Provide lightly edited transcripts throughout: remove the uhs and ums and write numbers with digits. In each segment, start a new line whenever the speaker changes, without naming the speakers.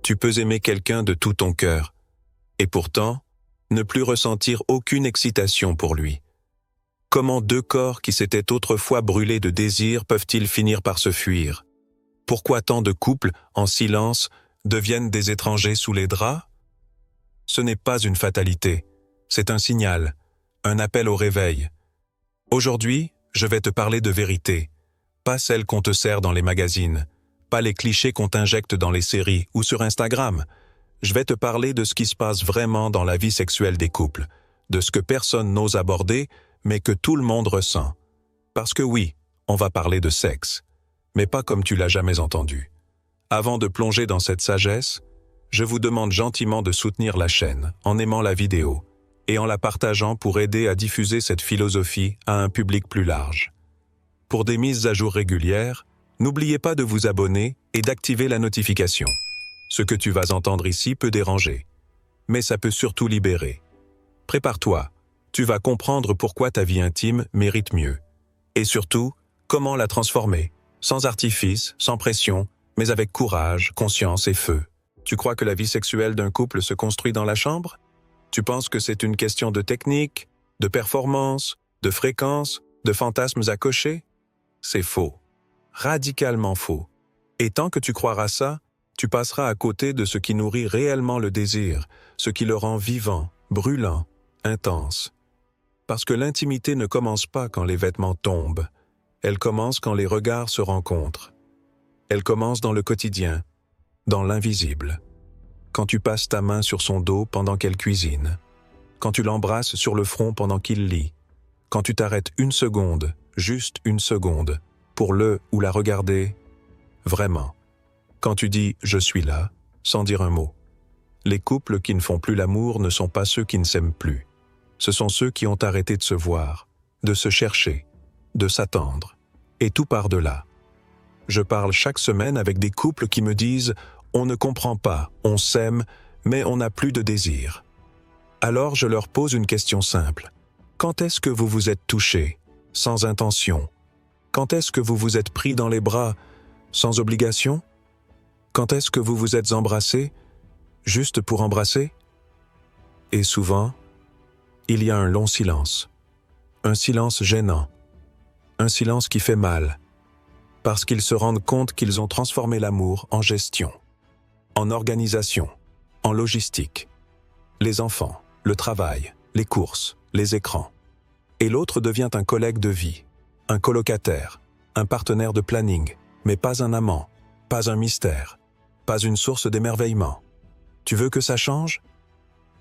Tu peux aimer quelqu'un de tout ton cœur, et pourtant, ne plus ressentir aucune excitation pour lui. Comment deux corps qui s'étaient autrefois brûlés de désir peuvent-ils finir par se fuir? Pourquoi tant de couples, en silence, deviennent des étrangers sous les draps? Ce n'est pas une fatalité, c'est un signal, un appel au réveil. Aujourd'hui, je vais te parler de vérité, pas celle qu'on te sert dans les magazines, pas les clichés qu'on t'injecte dans les séries ou sur Instagram. Je vais te parler de ce qui se passe vraiment dans la vie sexuelle des couples, de ce que personne n'ose aborder, mais que tout le monde ressent. Parce que oui, on va parler de sexe, mais pas comme tu l'as jamais entendu. Avant de plonger dans cette sagesse, je vous demande gentiment de soutenir la chaîne en aimant la vidéo et en la partageant pour aider à diffuser cette philosophie à un public plus large. Pour des mises à jour régulières, n'oubliez pas de vous abonner et d'activer la notification. Ce que tu vas entendre ici peut déranger, mais ça peut surtout libérer. Prépare-toi, tu vas comprendre pourquoi ta vie intime mérite mieux. Et surtout, comment la transformer, sans artifice, sans pression, mais avec courage, conscience et feu. Tu crois que la vie sexuelle d'un couple se construit dans la chambre? Tu penses que c'est une question de technique, de performance, de fréquence, de fantasmes à cocher? C'est faux. Radicalement faux. Et tant que tu croiras ça, tu passeras à côté de ce qui nourrit réellement le désir, ce qui le rend vivant, brûlant, intense. Parce que l'intimité ne commence pas quand les vêtements tombent. Elle commence quand les regards se rencontrent. Elle commence dans le quotidien, dans l'invisible. Quand tu passes ta main sur son dos pendant qu'elle cuisine. Quand tu l'embrasses sur le front pendant qu'il lit. Quand tu t'arrêtes une seconde, juste une seconde, pour le ou la regarder. Vraiment. Quand tu dis « je suis là », sans dire un mot. Les couples qui ne font plus l'amour ne sont pas ceux qui ne s'aiment plus. Ce sont ceux qui ont arrêté de se voir, de se chercher, de s'attendre. Et tout part de là. Je parle chaque semaine avec des couples qui me disent « on ne comprend pas, on s'aime, mais on n'a plus de désir ». Alors je leur pose une question simple. Quand est-ce que vous vous êtes touchés, sans intention? Quand est-ce que vous vous êtes pris dans les bras, sans obligation? Quand est-ce que vous vous êtes embrassés, juste pour embrasser? Et souvent, il y a un long silence. Un silence gênant. Un silence qui fait mal. Parce qu'ils se rendent compte qu'ils ont transformé l'amour en gestion, en organisation, en logistique. Les enfants, le travail, les courses, les écrans. Et l'autre devient un collègue de vie, un colocataire, un partenaire de planning, mais pas un amant, pas un mystère, pas une source d'émerveillement. Tu veux que ça change?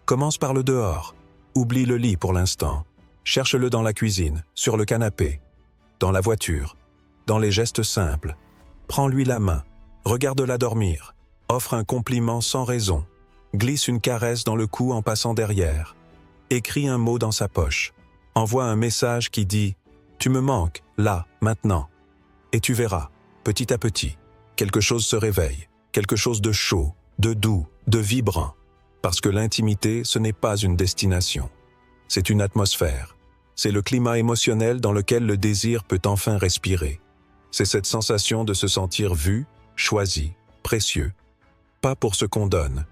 Commence par le dehors. Oublie le lit pour l'instant. Cherche-le dans la cuisine, sur le canapé, dans la voiture, dans les gestes simples. Prends-lui la main, regarde-la dormir, offre un compliment sans raison, glisse une caresse dans le cou en passant derrière, écris un mot dans sa poche, envoie un message qui dit « Tu me manques, là, maintenant ». Et tu verras, petit à petit, quelque chose se réveille, quelque chose de chaud, de doux, de vibrant. Parce que l'intimité, ce n'est pas une destination. C'est une atmosphère. C'est le climat émotionnel dans lequel le désir peut enfin respirer. C'est cette sensation de se sentir vu, choisi, précieux. Pas pour ce qu'on donne,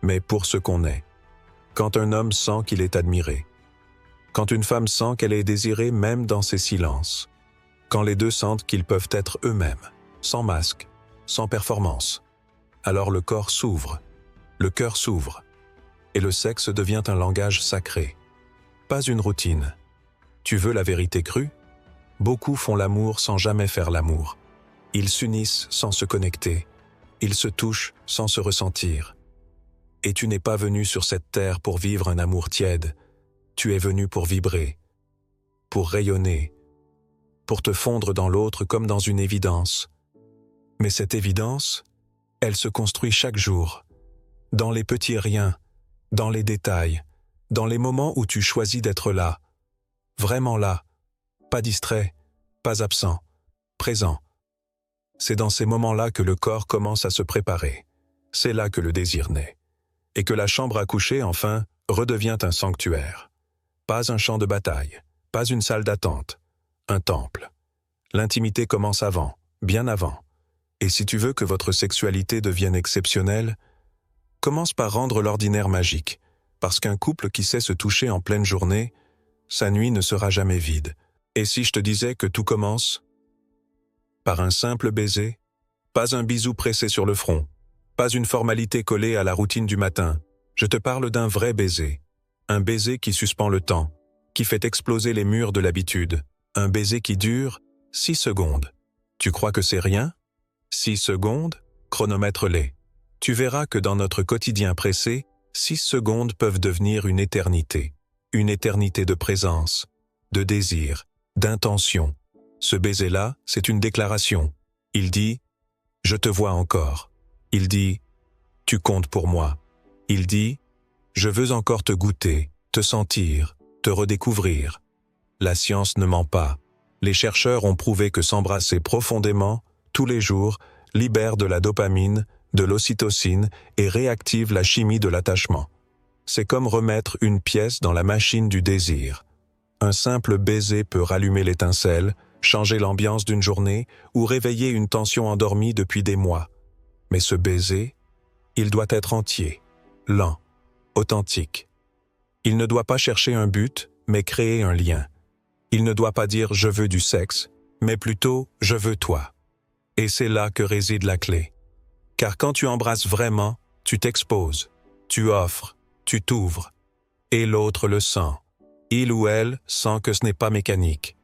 mais pour ce qu'on est. Quand un homme sent qu'il est admiré. Quand une femme sent qu'elle est désirée même dans ses silences. Quand les deux sentent qu'ils peuvent être eux-mêmes, sans masque, sans performance. Alors le corps s'ouvre, le cœur s'ouvre. Et le sexe devient un langage sacré. Pas une routine. Tu veux la vérité crue? Beaucoup font l'amour sans jamais faire l'amour. Ils s'unissent sans se connecter. Ils se touchent sans se ressentir. Et tu n'es pas venu sur cette terre pour vivre un amour tiède. Tu es venu pour vibrer, pour rayonner, pour te fondre dans l'autre comme dans une évidence. Mais cette évidence, elle se construit chaque jour, dans les petits riens, dans les détails, dans les moments où tu choisis d'être là, vraiment là, pas distrait, pas absent, présent. C'est dans ces moments-là que le corps commence à se préparer. C'est là que le désir naît. Et que la chambre à coucher, enfin, redevient un sanctuaire. Pas un champ de bataille, pas une salle d'attente, un temple. L'intimité commence avant, bien avant. Et si tu veux que votre sexualité devienne exceptionnelle, Commence par rendre l'ordinaire magique, parce qu'un couple qui sait se toucher en pleine journée, sa nuit ne sera jamais vide. Et si je te disais que tout commence par un simple baiser, pas un bisou pressé sur le front, pas une formalité collée à la routine du matin, je te parle d'un vrai baiser, un baiser qui suspend le temps, qui fait exploser les murs de l'habitude, un baiser qui dure 6 secondes. Tu crois que c'est rien? 6 secondes, chronomètre-les. Tu verras que dans notre quotidien pressé, 6 secondes peuvent devenir une éternité de présence, de désir, d'intention. Ce baiser-là, c'est une déclaration. Il dit « Je te vois encore ». Il dit « Tu comptes pour moi ». Il dit « Je veux encore te goûter, te sentir, te redécouvrir ». La science ne ment pas. Les chercheurs ont prouvé que s'embrasser profondément, tous les jours, libère de la dopamine, de l'ocytocine et réactive la chimie de l'attachement. C'est comme remettre une pièce dans la machine du désir. Un simple baiser peut rallumer l'étincelle, changer l'ambiance d'une journée ou réveiller une tension endormie depuis des mois. Mais ce baiser, il doit être entier, lent, authentique. Il ne doit pas chercher un but, mais créer un lien. Il ne doit pas dire « je veux du sexe », mais plutôt « je veux toi ». Et c'est là que réside la clé. Car quand tu embrasses vraiment, tu t'exposes, tu offres, tu t'ouvres. Et l'autre le sent. Il ou elle sent que ce n'est pas mécanique,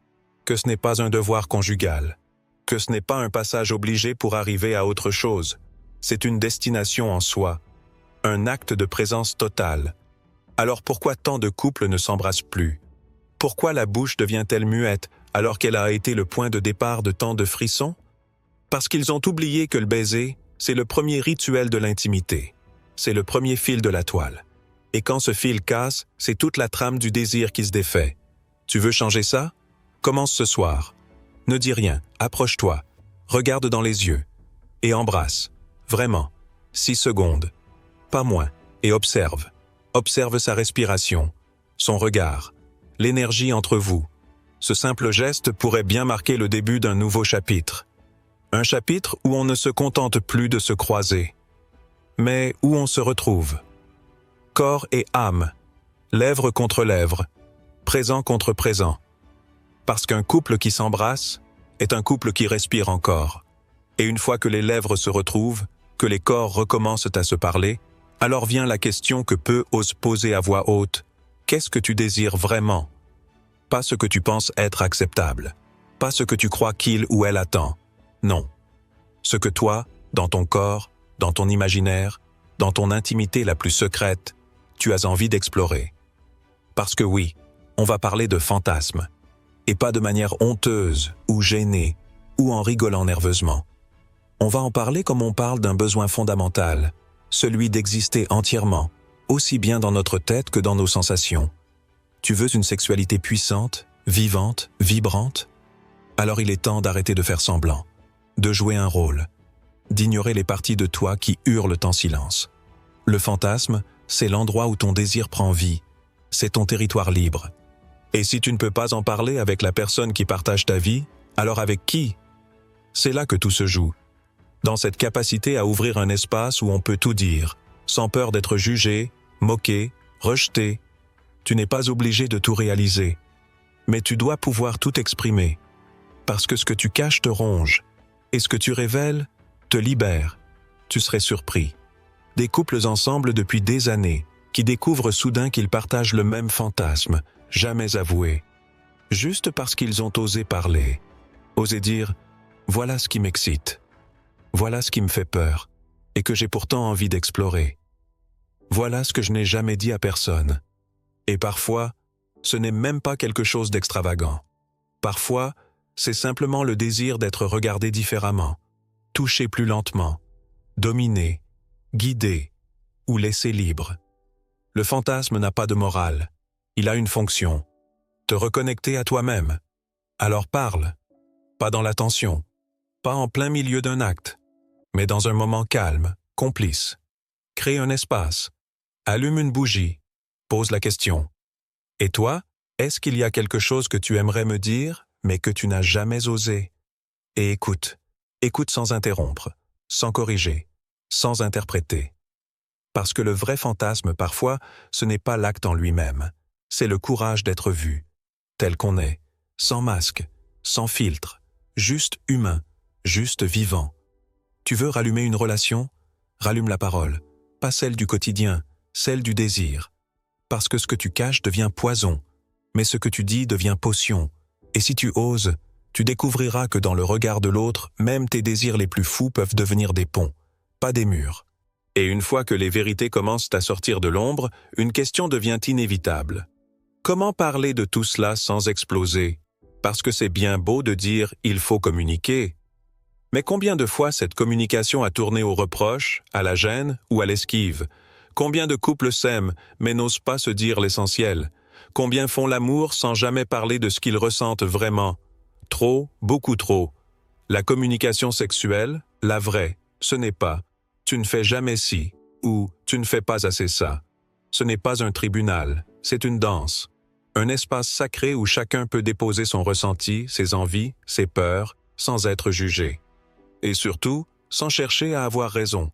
que ce n'est pas un devoir conjugal, que ce n'est pas un passage obligé pour arriver à autre chose. C'est une destination en soi, un acte de présence totale. Alors pourquoi tant de couples ne s'embrassent plus? Pourquoi la bouche devient-elle muette alors qu'elle a été le point de départ de tant de frissons? Parce qu'ils ont oublié que le baiser, c'est le premier rituel de l'intimité. C'est le premier fil de la toile. Et quand ce fil casse, c'est toute la trame du désir qui se défait. Tu veux changer ça? Commence ce soir. Ne dis rien, approche-toi, regarde dans les yeux et embrasse. Vraiment, 6 secondes, pas moins, et observe. Observe sa respiration, son regard, l'énergie entre vous. Ce simple geste pourrait bien marquer le début d'un nouveau chapitre. Un chapitre où on ne se contente plus de se croiser, mais où on se retrouve. Corps et âme, lèvres contre lèvres, présent contre présent. Parce qu'un couple qui s'embrasse est un couple qui respire encore. Et une fois que les lèvres se retrouvent, que les corps recommencent à se parler, alors vient la question que peu osent poser à voix haute. Qu'est-ce que tu désires vraiment? Pas ce que tu penses être acceptable. Pas ce que tu crois qu'il ou elle attend. Non. Ce que toi, dans ton corps, dans ton imaginaire, dans ton intimité la plus secrète, tu as envie d'explorer. Parce que oui, on va parler de fantasmes. Et pas de manière honteuse ou gênée ou en rigolant nerveusement. On va en parler comme on parle d'un besoin fondamental, celui d'exister entièrement, aussi bien dans notre tête que dans nos sensations. Tu veux une sexualité puissante, vivante, vibrante? Alors il est temps d'arrêter de faire semblant, de jouer un rôle, d'ignorer les parties de toi qui hurlent en silence. Le fantasme, c'est l'endroit où ton désir prend vie, c'est ton territoire libre. Et si tu ne peux pas en parler avec la personne qui partage ta vie, alors avec qui? C'est là que tout se joue. Dans cette capacité à ouvrir un espace où on peut tout dire, sans peur d'être jugé, moqué, rejeté. Tu n'es pas obligé de tout réaliser, mais tu dois pouvoir tout exprimer. Parce que ce que tu caches te ronge, et ce que tu révèles te libère. Tu serais surpris. Des couples ensemble depuis des années, qui découvrent soudain qu'ils partagent le même fantasme, jamais avoué. Juste parce qu'ils ont osé parler, osé dire « voilà ce qui m'excite, voilà ce qui me fait peur, et que j'ai pourtant envie d'explorer. Voilà ce que je n'ai jamais dit à personne. » Et parfois, ce n'est même pas quelque chose d'extravagant. Parfois, c'est simplement le désir d'être regardé différemment, touché plus lentement, dominé, guidé ou laissé libre. Le fantasme n'a pas de morale. Il a une fonction. Te reconnecter à toi-même. Alors parle. Pas dans la tension. Pas en plein milieu d'un acte. Mais dans un moment calme, complice. Crée un espace. Allume une bougie. Pose la question. Et toi, est-ce qu'il y a quelque chose que tu aimerais me dire, mais que tu n'as jamais osé? Et écoute. Écoute sans interrompre, sans corriger, sans interpréter. Parce que le vrai fantasme, parfois, ce n'est pas l'acte en lui-même. C'est le courage d'être vu, tel qu'on est, sans masque, sans filtre, juste humain, juste vivant. Tu veux rallumer une relation? Rallume la parole, pas celle du quotidien, celle du désir. Parce que ce que tu caches devient poison, mais ce que tu dis devient potion. Et si tu oses, tu découvriras que dans le regard de l'autre, même tes désirs les plus fous peuvent devenir des ponts, pas des murs. Et une fois que les vérités commencent à sortir de l'ombre, une question devient inévitable. Comment parler de tout cela sans exploser? Parce que c'est bien beau de dire « il faut communiquer ». Mais combien de fois cette communication a tourné au reproche, à la gêne ou à l'esquive? Combien de couples s'aiment mais n'osent pas se dire l'essentiel? Combien font l'amour sans jamais parler de ce qu'ils ressentent vraiment? Trop, beaucoup trop. La communication sexuelle, la vraie, ce n'est pas « tu ne fais jamais ci » ou « tu ne fais pas assez ça ». Ce n'est pas un tribunal, c'est une danse. Un espace sacré où chacun peut déposer son ressenti, ses envies, ses peurs, sans être jugé. Et surtout, sans chercher à avoir raison.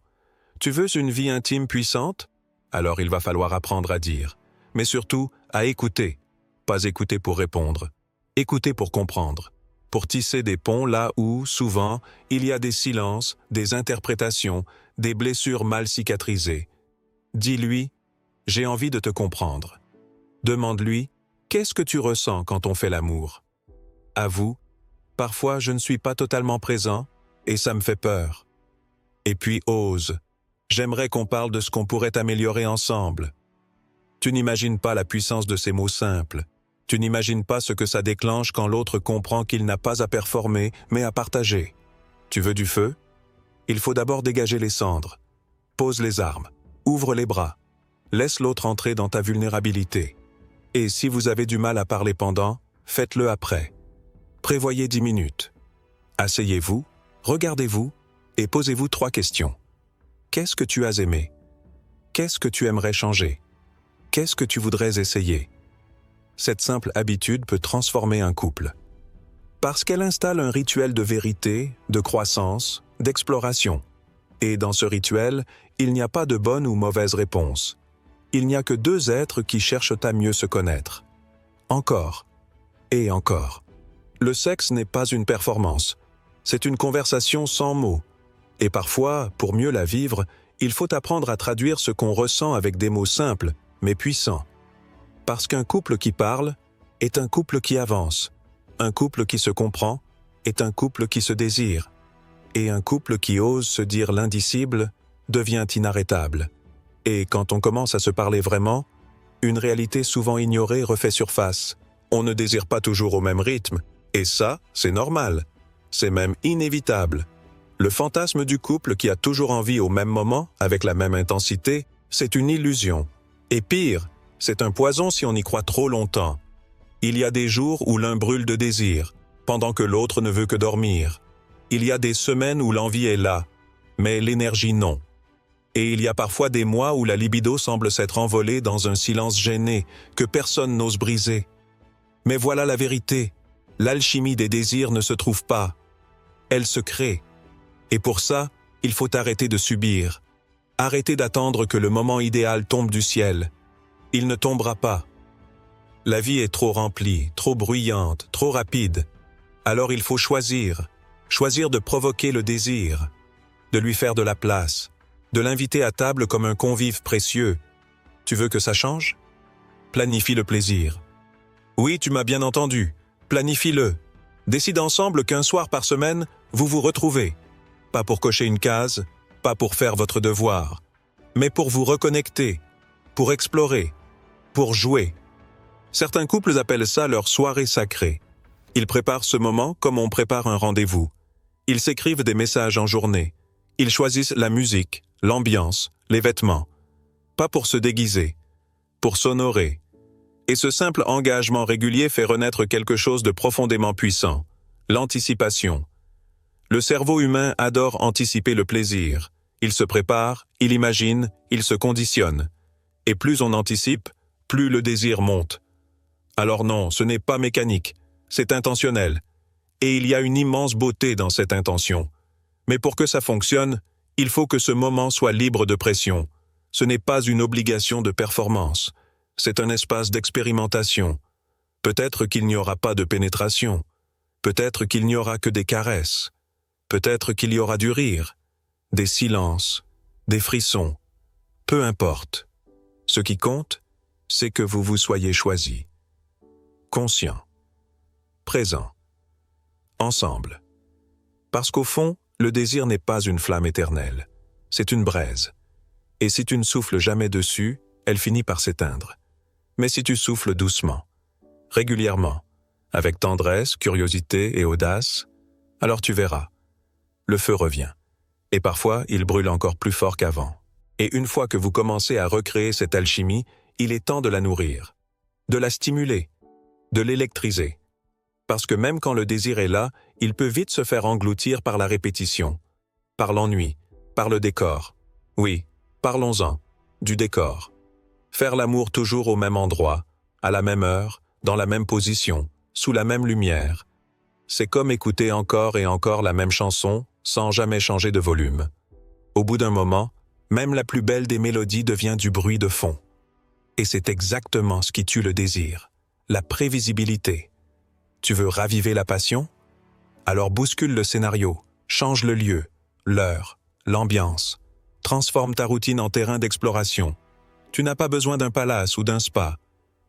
Tu veux une vie intime puissante? Alors il va falloir apprendre à dire. Mais surtout, à écouter. Pas écouter pour répondre. Écouter pour comprendre. Pour tisser des ponts là où, souvent, il y a des silences, des interprétations, des blessures mal cicatrisées. Dis-lui, j'ai envie de te comprendre. Demande-lui, qu'est-ce que tu ressens quand on fait l'amour? Avoue, parfois je ne suis pas totalement présent et ça me fait peur. Et puis ose. J'aimerais qu'on parle de ce qu'on pourrait améliorer ensemble. Tu n'imagines pas la puissance de ces mots simples. Tu n'imagines pas ce que ça déclenche quand l'autre comprend qu'il n'a pas à performer, mais à partager. Tu veux du feu? Il faut d'abord dégager les cendres. Pose les armes. Ouvre les bras. Laisse l'autre entrer dans ta vulnérabilité. Et si vous avez du mal à parler pendant, faites-le après. Prévoyez 10 minutes. Asseyez-vous, regardez-vous et posez-vous 3 questions. Qu'est-ce que tu as aimé? Qu'est-ce que tu aimerais changer? Qu'est-ce que tu voudrais essayer? Cette simple habitude peut transformer un couple. Parce qu'elle installe un rituel de vérité, de croissance, d'exploration. Et dans ce rituel, il n'y a pas de bonne ou mauvaise réponse. Il n'y a que 2 êtres qui cherchent à mieux se connaître. Encore. Et encore. Le sexe n'est pas une performance. C'est une conversation sans mots. Et parfois, pour mieux la vivre, il faut apprendre à traduire ce qu'on ressent avec des mots simples, mais puissants. Parce qu'un couple qui parle est un couple qui avance. Un couple qui se comprend est un couple qui se désire. Et un couple qui ose se dire l'indicible devient inarrêtable. Et quand on commence à se parler vraiment, une réalité souvent ignorée refait surface. On ne désire pas toujours au même rythme, et ça, c'est normal. C'est même inévitable. Le fantasme du couple qui a toujours envie au même moment, avec la même intensité, c'est une illusion. Et pire, c'est un poison si on y croit trop longtemps. Il y a des jours où l'un brûle de désir, pendant que l'autre ne veut que dormir. Il y a des semaines où l'envie est là, mais l'énergie non. Et il y a parfois des mois où la libido semble s'être envolée dans un silence gêné que personne n'ose briser. Mais voilà la vérité. L'alchimie des désirs ne se trouve pas. Elle se crée. Et pour ça, il faut arrêter de subir. Arrêter d'attendre que le moment idéal tombe du ciel. Il ne tombera pas. La vie est trop remplie, trop bruyante, trop rapide. Alors il faut choisir. Choisir de provoquer le désir. De lui faire de la place. De l'inviter à table comme un convive précieux. Tu veux que ça change? Planifie le plaisir. Oui, tu m'as bien entendu. Planifie-le. Décide ensemble qu'un soir par semaine, vous vous retrouvez. Pas pour cocher une case, pas pour faire votre devoir, mais pour vous reconnecter, pour explorer, pour jouer. Certains couples appellent ça leur soirée sacrée. Ils préparent ce moment comme on prépare un rendez-vous. Ils s'écrivent des messages en journée. Ils choisissent la musique, l'ambiance, les vêtements. Pas pour se déguiser, pour s'honorer. Et ce simple engagement régulier fait renaître quelque chose de profondément puissant, l'anticipation. Le cerveau humain adore anticiper le plaisir. Il se prépare, il imagine, il se conditionne. Et plus on anticipe, plus le désir monte. Alors non, ce n'est pas mécanique, c'est intentionnel. Et il y a une immense beauté dans cette intention. Mais pour que ça fonctionne, il faut que ce moment soit libre de pression. Ce n'est pas une obligation de performance. C'est un espace d'expérimentation. Peut-être qu'il n'y aura pas de pénétration. Peut-être qu'il n'y aura que des caresses. Peut-être qu'il y aura du rire, des silences, des frissons. Peu importe. Ce qui compte, c'est que vous vous soyez choisi. Conscient. Présent. Ensemble. Parce qu'au fond, le désir n'est pas une flamme éternelle. C'est une braise. Et si tu ne souffles jamais dessus, elle finit par s'éteindre. Mais si tu souffles doucement, régulièrement, avec tendresse, curiosité et audace, alors tu verras. Le feu revient. Et parfois, il brûle encore plus fort qu'avant. Et une fois que vous commencez à recréer cette alchimie, il est temps de la nourrir, de la stimuler, de l'électriser. Parce que même quand le désir est là, il peut vite se faire engloutir par la répétition, par l'ennui, par le décor. Oui, parlons-en, du décor. Faire l'amour toujours au même endroit, à la même heure, dans la même position, sous la même lumière. C'est comme écouter encore et encore la même chanson, sans jamais changer de volume. Au bout d'un moment, même la plus belle des mélodies devient du bruit de fond. Et c'est exactement ce qui tue le désir, la prévisibilité. Tu veux raviver la passion? Alors bouscule le scénario, change le lieu, l'heure, l'ambiance. Transforme ta routine en terrain d'exploration. Tu n'as pas besoin d'un palace ou d'un spa.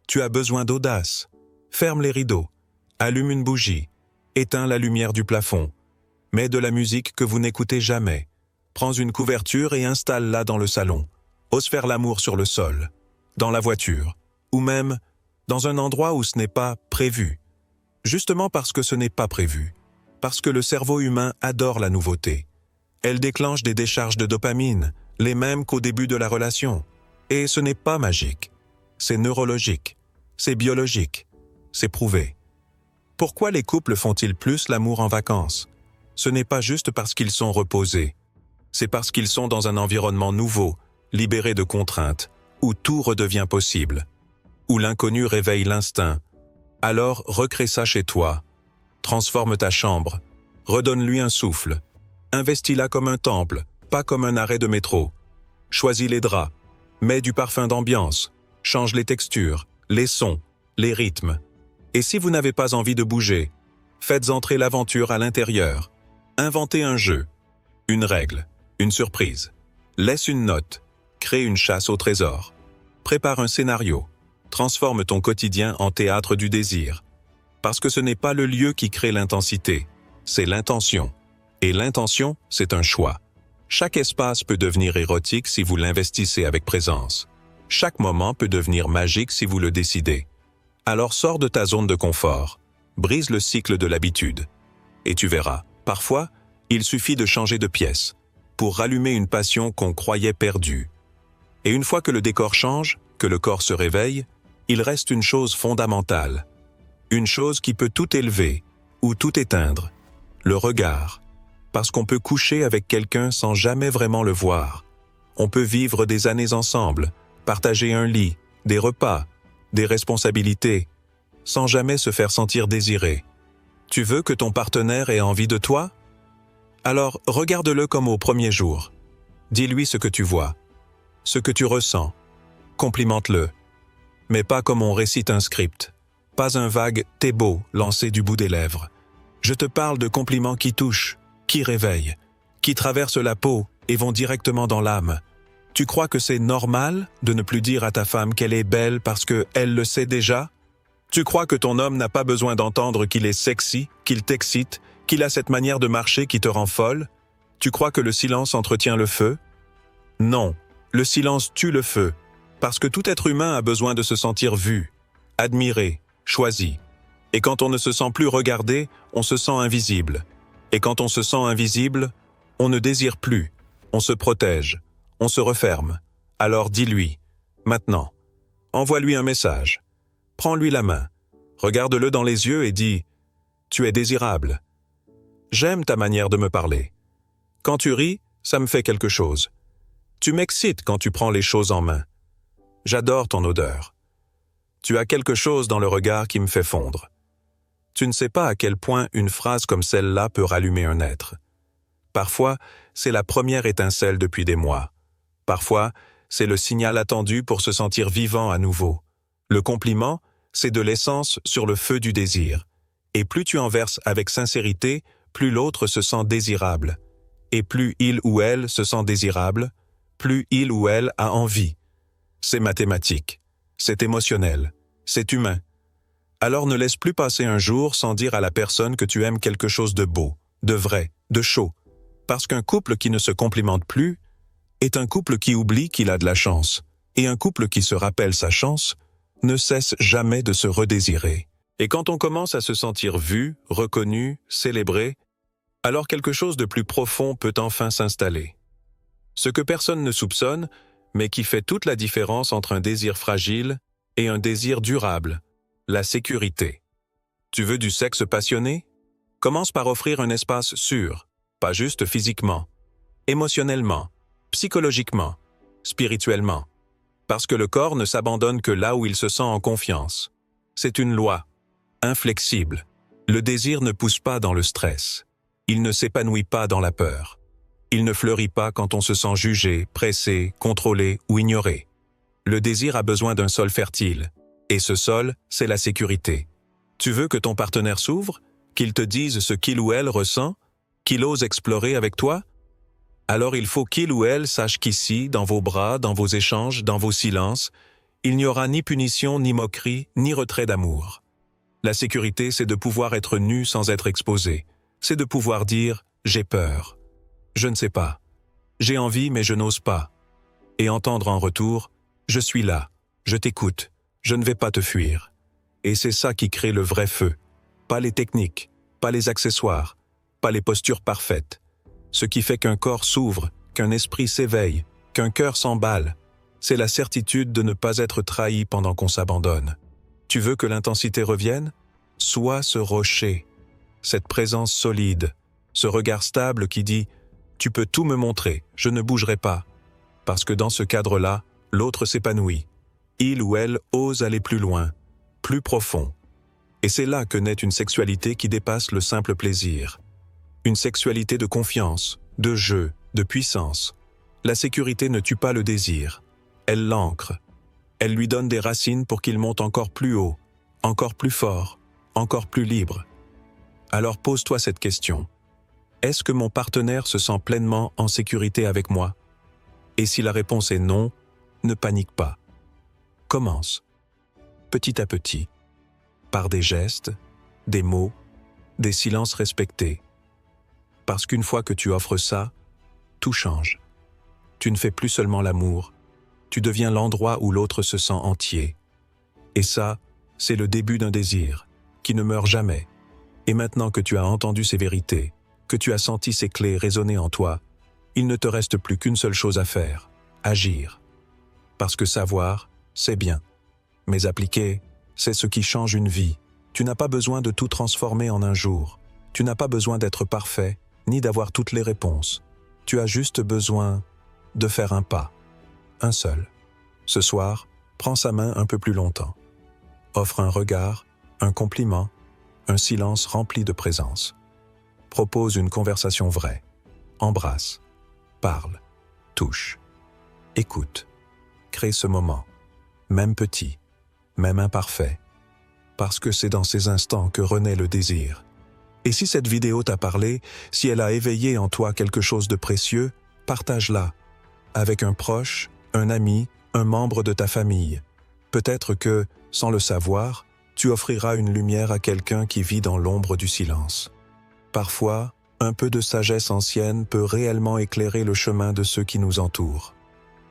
Tu as besoin d'audace. Ferme les rideaux, allume une bougie, éteins la lumière du plafond. Mets de la musique que vous n'écoutez jamais. Prends une couverture et installe-la dans le salon. Ose faire l'amour sur le sol, dans la voiture, ou même dans un endroit où ce n'est pas prévu. Justement parce que ce n'est pas prévu. Parce que le cerveau humain adore la nouveauté. Elle déclenche des décharges de dopamine, les mêmes qu'au début de la relation. Et ce n'est pas magique. C'est neurologique. C'est biologique. C'est prouvé. Pourquoi les couples font-ils plus l'amour en vacances? Ce n'est pas juste parce qu'ils sont reposés. C'est parce qu'ils sont dans un environnement nouveau, libéré de contraintes, où tout redevient possible, où l'inconnu réveille l'instinct. Alors recrée ça chez toi. Transforme ta chambre. Redonne-lui un souffle. Investis-la comme un temple, pas comme un arrêt de métro. Choisis les draps. Mets du parfum d'ambiance. Change les textures, les sons, les rythmes. Et si vous n'avez pas envie de bouger, faites entrer l'aventure à l'intérieur. Inventez un jeu, une règle, une surprise. Laisse une note. Crée une chasse au trésor. Prépare un scénario. Transforme ton quotidien en théâtre du désir. Parce que ce n'est pas le lieu qui crée l'intensité, c'est l'intention. Et l'intention, c'est un choix. Chaque espace peut devenir érotique si vous l'investissez avec présence. Chaque moment peut devenir magique si vous le décidez. Alors sors de ta zone de confort. Brise le cycle de l'habitude. Et tu verras, parfois, il suffit de changer de pièce pour rallumer une passion qu'on croyait perdue. Et une fois que le décor change, que le corps se réveille, il reste une chose fondamentale. Une chose qui peut tout élever ou tout éteindre. Le regard. Parce qu'on peut coucher avec quelqu'un sans jamais vraiment le voir. On peut vivre des années ensemble, partager un lit, des repas, des responsabilités, sans jamais se faire sentir désiré. Tu veux que ton partenaire ait envie de toi? Alors regarde-le comme au premier jour. Dis-lui ce que tu vois, ce que tu ressens. Complimente-le. Mais pas comme on récite un script. Pas un vague « t'es beau » lancé du bout des lèvres. Je te parle de compliments qui touchent, qui réveillent, qui traversent la peau et vont directement dans l'âme. Tu crois que c'est normal de ne plus dire à ta femme qu'elle est belle parce qu'elle le sait déjà? Tu crois que ton homme n'a pas besoin d'entendre qu'il est sexy, qu'il t'excite, qu'il a cette manière de marcher qui te rend folle? Tu crois que le silence entretient le feu? Non, le silence tue le feu, parce que tout être humain a besoin de se sentir vu, admiré, choisi. Et quand on ne se sent plus regardé, on se sent invisible. Et quand on se sent invisible, on ne désire plus, on se protège, on se referme. Alors dis-lui, maintenant, envoie-lui un message. Prends-lui la main, regarde-le dans les yeux et dis « Tu es désirable. J'aime ta manière de me parler. Quand tu ris, ça me fait quelque chose. Tu m'excites quand tu prends les choses en main. J'adore ton odeur. Tu as quelque chose dans le regard qui me fait fondre. Tu ne sais pas à quel point une phrase comme celle-là peut rallumer un être. Parfois, c'est la première étincelle depuis des mois. Parfois, c'est le signal attendu pour se sentir vivant à nouveau. Le compliment, c'est de l'essence sur le feu du désir. Et plus tu en verses avec sincérité, plus l'autre se sent désirable. Et plus il ou elle se sent désirable, plus il ou elle a envie. C'est mathématique, c'est émotionnel, c'est humain. Alors ne laisse plus passer un jour sans dire à la personne que tu aimes quelque chose de beau, de vrai, de chaud. Parce qu'un couple qui ne se complimente plus est un couple qui oublie qu'il a de la chance. Et un couple qui se rappelle sa chance ne cesse jamais de se redésirer. Et quand on commence à se sentir vu, reconnu, célébré, alors quelque chose de plus profond peut enfin s'installer. Ce que personne ne soupçonne, mais qui fait toute la différence entre un désir fragile et un désir durable, la sécurité. Tu veux du sexe passionné? Commence par offrir un espace sûr, pas juste physiquement, émotionnellement, psychologiquement, spirituellement. Parce que le corps ne s'abandonne que là où il se sent en confiance. C'est une loi, inflexible. Le désir ne pousse pas dans le stress. Il ne s'épanouit pas dans la peur. Il ne fleurit pas quand on se sent jugé, pressé, contrôlé ou ignoré. Le désir a besoin d'un sol fertile. Et ce sol, c'est la sécurité. Tu veux que ton partenaire s'ouvre, qu'il te dise ce qu'il ou elle ressent, qu'il ose explorer avec toi? Alors il faut qu'il ou elle sache qu'ici, dans vos bras, dans vos échanges, dans vos silences, il n'y aura ni punition, ni moquerie, ni retrait d'amour. La sécurité, c'est de pouvoir être nu sans être exposé. C'est de pouvoir dire « j'ai peur »,« je ne sais pas »,« j'ai envie mais je n'ose pas », et entendre en retour « je suis là, je t'écoute, je ne vais pas te fuir ». Et c'est ça qui crée le vrai feu. Pas les techniques, pas les accessoires, pas les postures parfaites. Ce qui fait qu'un corps s'ouvre, qu'un esprit s'éveille, qu'un cœur s'emballe, c'est la certitude de ne pas être trahi pendant qu'on s'abandonne. Tu veux que l'intensité revienne? Sois ce rocher, cette présence solide, ce regard stable qui dit « Tu peux tout me montrer, je ne bougerai pas ». Parce que dans ce cadre-là, l'autre s'épanouit. Il ou elle ose aller plus loin, plus profond. Et c'est là que naît une sexualité qui dépasse le simple plaisir. Une sexualité de confiance, de jeu, de puissance. La sécurité ne tue pas le désir. Elle l'ancre. Elle lui donne des racines pour qu'il monte encore plus haut, encore plus fort, encore plus libre. Alors pose-toi cette question. Est-ce que mon partenaire se sent pleinement en sécurité avec moi? Et si la réponse est non, ne panique pas. Commence, petit à petit, par des gestes, des mots, des silences respectés. Parce qu'une fois que tu offres ça, tout change. Tu ne fais plus seulement l'amour, tu deviens l'endroit où l'autre se sent entier. Et ça, c'est le début d'un désir, qui ne meurt jamais. Et maintenant que tu as entendu ces vérités, que tu as senti ces clés résonner en toi, il ne te reste plus qu'une seule chose à faire, agir. Parce que savoir, c'est bien. Mais appliquer, c'est ce qui change une vie. Tu n'as pas besoin de tout transformer en un jour. Tu n'as pas besoin d'être parfait, ni d'avoir toutes les réponses. Tu as juste besoin de faire un pas. Un seul. Ce soir, prends sa main un peu plus longtemps. Offre un regard, un compliment, un silence rempli de présence. Propose une conversation vraie. Embrasse. Parle. Touche. Écoute. Crée ce moment. Même petit, même imparfait. Parce que c'est dans ces instants que renaît le désir. Et si cette vidéo t'a parlé, si elle a éveillé en toi quelque chose de précieux, partage-la. Avec un proche, un ami, un membre de ta famille. Peut-être que, sans le savoir, tu offriras une lumière à quelqu'un qui vit dans l'ombre du silence. Parfois, un peu de sagesse ancienne peut réellement éclairer le chemin de ceux qui nous entourent.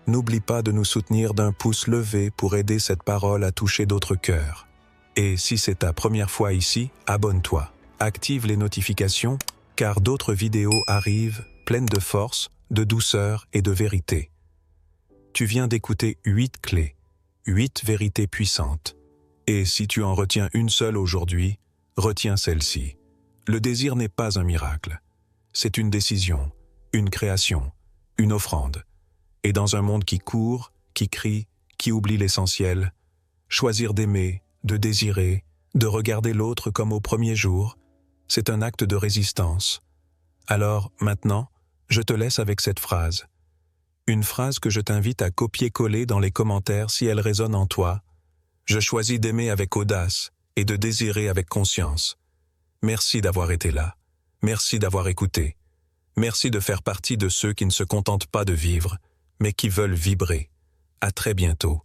N'oublie pas de nous soutenir d'un pouce levé pour aider cette parole à toucher d'autres cœurs. Et si c'est ta première fois ici, abonne-toi. Active les notifications, car d'autres vidéos arrivent pleines de force, de douceur et de vérité. Tu viens d'écouter 8 clés, 8 vérités puissantes. Et si tu en retiens une seule aujourd'hui, retiens celle-ci. Le désir n'est pas un miracle. C'est une décision, une création, une offrande. Et dans un monde qui court, qui crie, qui oublie l'essentiel, choisir d'aimer, de désirer, de regarder l'autre comme au premier jour, c'est un acte de résistance. Alors, maintenant, je te laisse avec cette phrase. Une phrase que je t'invite à copier-coller dans les commentaires si elle résonne en toi. Je choisis d'aimer avec audace et de désirer avec conscience. Merci d'avoir été là. Merci d'avoir écouté. Merci de faire partie de ceux qui ne se contentent pas de vivre, mais qui veulent vibrer. À très bientôt.